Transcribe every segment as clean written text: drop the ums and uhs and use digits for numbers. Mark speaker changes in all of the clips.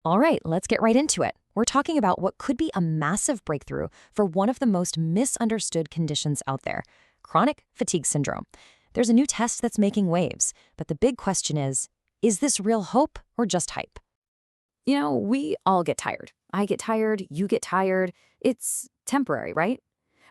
Speaker 1: All right, let's get right into it. We're talking about what could be a massive breakthrough for one of the most misunderstood conditions out there, chronic fatigue syndrome. There's a new test that's making waves, but the big question is this real hope or just hype?
Speaker 2: We all get tired. I get tired, you get tired. It's temporary, right?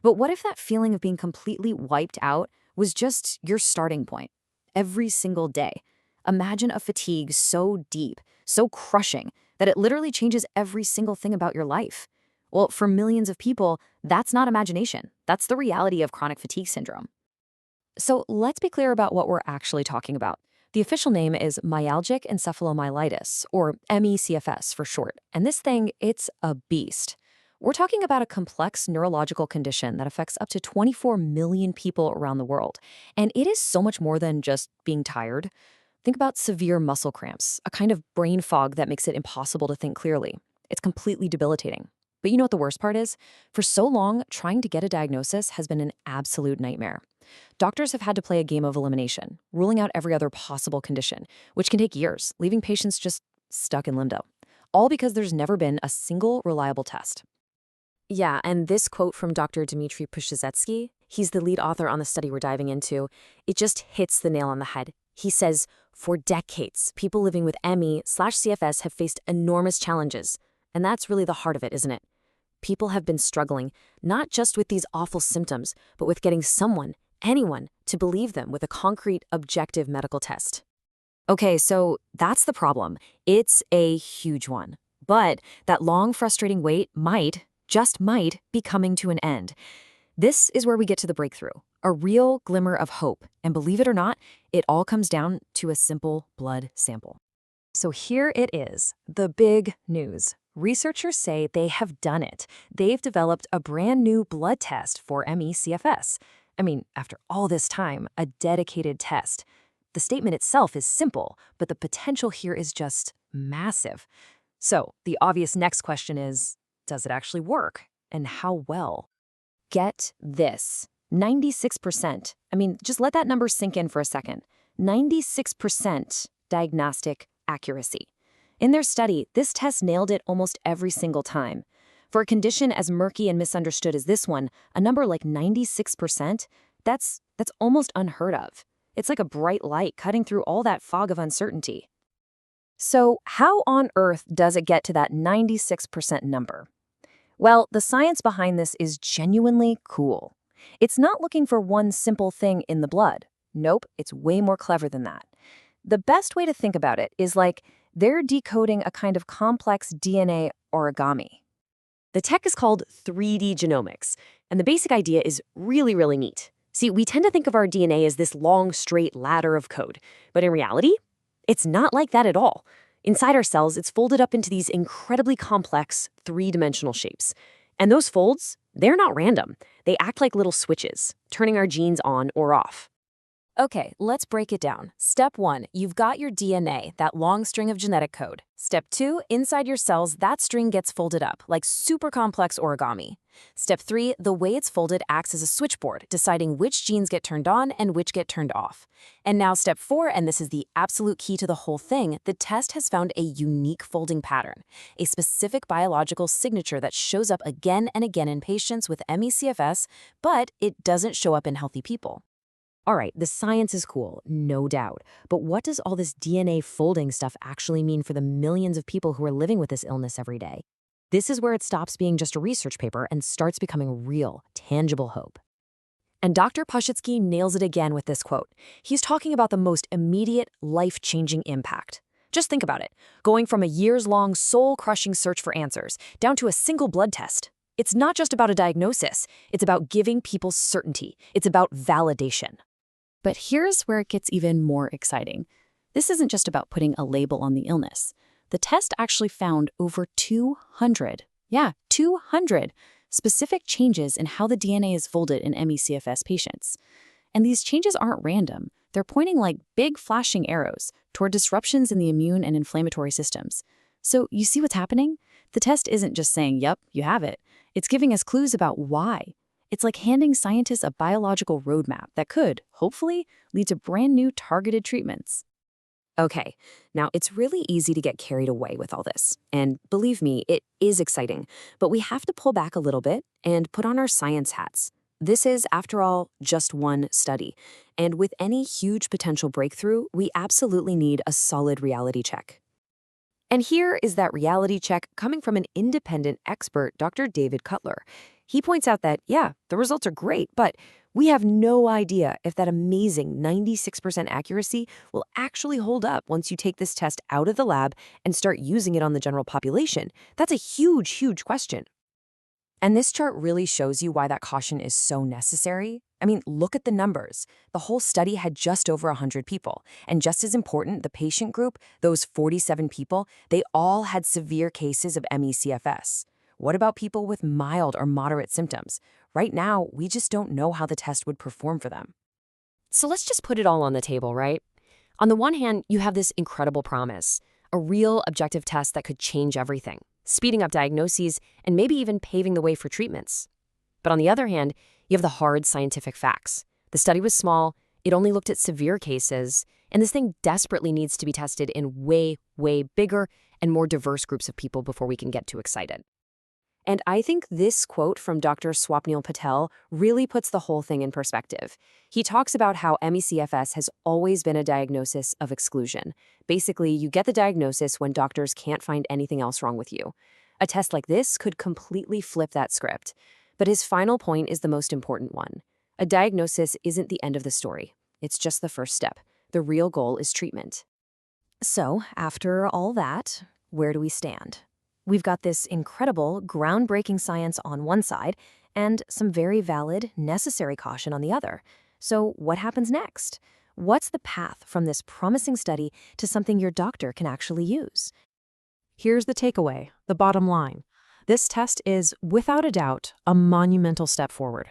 Speaker 2: But what if that feeling of being completely wiped out was just your starting point every single day? Imagine a fatigue so deep, so crushing, that it literally changes every single thing about your life. Well, for millions of people, that's not imagination. That's the reality of chronic fatigue syndrome.
Speaker 1: So let's be clear about what we're actually talking about. The official name is Myalgic Encephalomyelitis, or ME/CFS for short, and this thing, it's a beast. We're talking about a complex neurological condition that affects up to 24 million people around the world, and it is so much more than just being tired. Think about severe muscle cramps, a kind of brain fog that makes it impossible to think clearly. It's completely debilitating. But you know what the worst part is? For so long, trying to get a diagnosis has been an absolute nightmare. Doctors have had to play a game of elimination, ruling out every other possible condition, which can take years, leaving patients just stuck in limbo. All because there's never been a single reliable test.
Speaker 2: Yeah, and this quote from Dr. Dmitry Pushizetsky, he's the lead author on the study we're diving into, it just hits the nail on the head. He says, for decades, people living with ME/CFS have faced enormous challenges. And that's really the heart of it, isn't it? People have been struggling, not just with these awful symptoms, but with getting someone, anyone, to believe them with a concrete, objective medical test. Okay, so that's the problem. It's a huge one. But that long, frustrating wait just might, be coming to an end. This is where we get to the breakthrough, a real glimmer of hope. And believe it or not, it all comes down to a simple blood sample. So here it is, the big news. Researchers say they have done it. They've developed a brand new blood test for ME/CFS. I mean, after all this time, a dedicated test. The statement itself is simple, but the potential here is just massive. So the obvious next question is, does it actually work? And how well? Get this, 96%. I mean, just let that number sink in for a second. 96% diagnostic accuracy. In their study, this test nailed it almost every single time. For a condition as murky and misunderstood as this one, a number like 96%, that's almost unheard of. It's like a bright light cutting through all that fog of uncertainty. So how on earth does it get to that 96% number? Well, the science behind this is genuinely cool. It's not looking for one simple thing in the blood. Nope, it's way more clever than that. The best way to think about it is like they're decoding a kind of complex DNA origami. The tech is called 3D Genomics, and the basic idea is really, really neat. See, we tend to think of our DNA as this long, straight ladder of code, but in reality, it's not like that at all. Inside our cells, it's folded up into these incredibly complex, three-dimensional shapes. And those folds, they're not random. They act like little switches, turning our genes on or off. Okay, let's break it down. Step 1, you've got your DNA, that long string of genetic code. Step 2, inside your cells, that string gets folded up, like super complex origami. Step 3, the way it's folded acts as a switchboard, deciding which genes get turned on and which get turned off. And now step 4, and this is the absolute key to the whole thing, the test has found a unique folding pattern, a specific biological signature that shows up again and again in patients with ME/CFS, but it doesn't show up in healthy people. All right, the science is cool, no doubt. But what does all this DNA folding stuff actually mean for the millions of people who are living with this illness every day? This is where it stops being just a research paper and starts becoming real, tangible hope. And Dr. Pushitsky nails it again with this quote. He's talking about the most immediate, life-changing impact. Just think about it, going from a years-long, soul-crushing search for answers down to a single blood test. It's not just about a diagnosis, it's about giving people certainty. It's about validation. But here's where it gets even more exciting. This isn't just about putting a label on the illness. The test actually found over 200 specific changes in how the DNA is folded in ME/CFS patients. And these changes aren't random. They're pointing like big flashing arrows toward disruptions in the immune and inflammatory systems. So you see what's happening? The test isn't just saying, yep, you have it. It's giving us clues about why. It's like handing scientists a biological roadmap that could, hopefully, lead to brand new targeted treatments.
Speaker 1: Okay, now it's really easy to get carried away with all this. And believe me, it is exciting. But we have to pull back a little bit and put on our science hats. This is, after all, just one study. And with any huge potential breakthrough, we absolutely need a solid reality check. And here is that reality check coming from an independent expert, Dr. David Cutler. He points out that, yeah, the results are great, but we have no idea if that amazing 96% accuracy will actually hold up once you take this test out of the lab and start using it on the general population. That's a huge, huge question. And this chart really shows you why that caution is so necessary. I mean, look at the numbers. The whole study had just over 100 people. And just as important, the patient group, those 47 people, they all had severe cases of ME/CFS. What about people with mild or moderate symptoms? Right now, we just don't know how the test would perform for them.
Speaker 2: So let's just put it all on the table, right? On the one hand, you have this incredible promise, a real objective test that could change everything, speeding up diagnoses and maybe even paving the way for treatments. But on the other hand, you have the hard scientific facts. The study was small, it only looked at severe cases, and this thing desperately needs to be tested in way, way bigger and more diverse groups of people before we can get too excited. And I think this quote from Dr. Swapnil Patel really puts the whole thing in perspective. He talks about how ME/CFS has always been a diagnosis of exclusion. Basically, you get the diagnosis when doctors can't find anything else wrong with you. A test like this could completely flip that script. But his final point is the most important one. A diagnosis isn't the end of the story. It's just the first step. The real goal is treatment.
Speaker 1: So, after all that, where do we stand? We've got this incredible, groundbreaking science on one side and some very valid, necessary caution on the other. So what happens next? What's the path from this promising study to something your doctor can actually use?
Speaker 3: Here's the takeaway, the bottom line. This test is, without a doubt, a monumental step forward.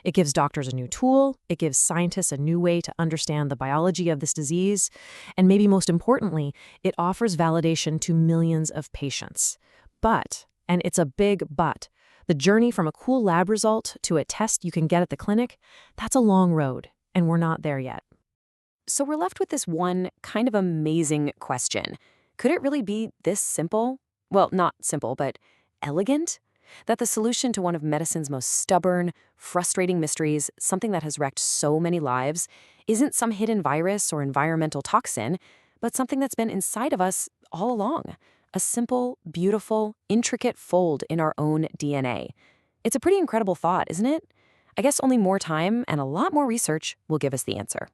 Speaker 3: It gives doctors a new tool, it gives scientists a new way to understand the biology of this disease, and maybe most importantly, it offers validation to millions of patients. But, and it's a big but, the journey from a cool lab result to a test you can get at the clinic, that's a long road, and we're not there yet.
Speaker 1: So we're left with this one kind of amazing question. Could it really be this simple? Well, not simple, but elegant? That the solution to one of medicine's most stubborn, frustrating mysteries, something that has wrecked so many lives, isn't some hidden virus or environmental toxin, but something that's been inside of us all along. A simple, beautiful, intricate fold in our own DNA. It's a pretty incredible thought, isn't it? I guess only more time and a lot more research will give us the answer.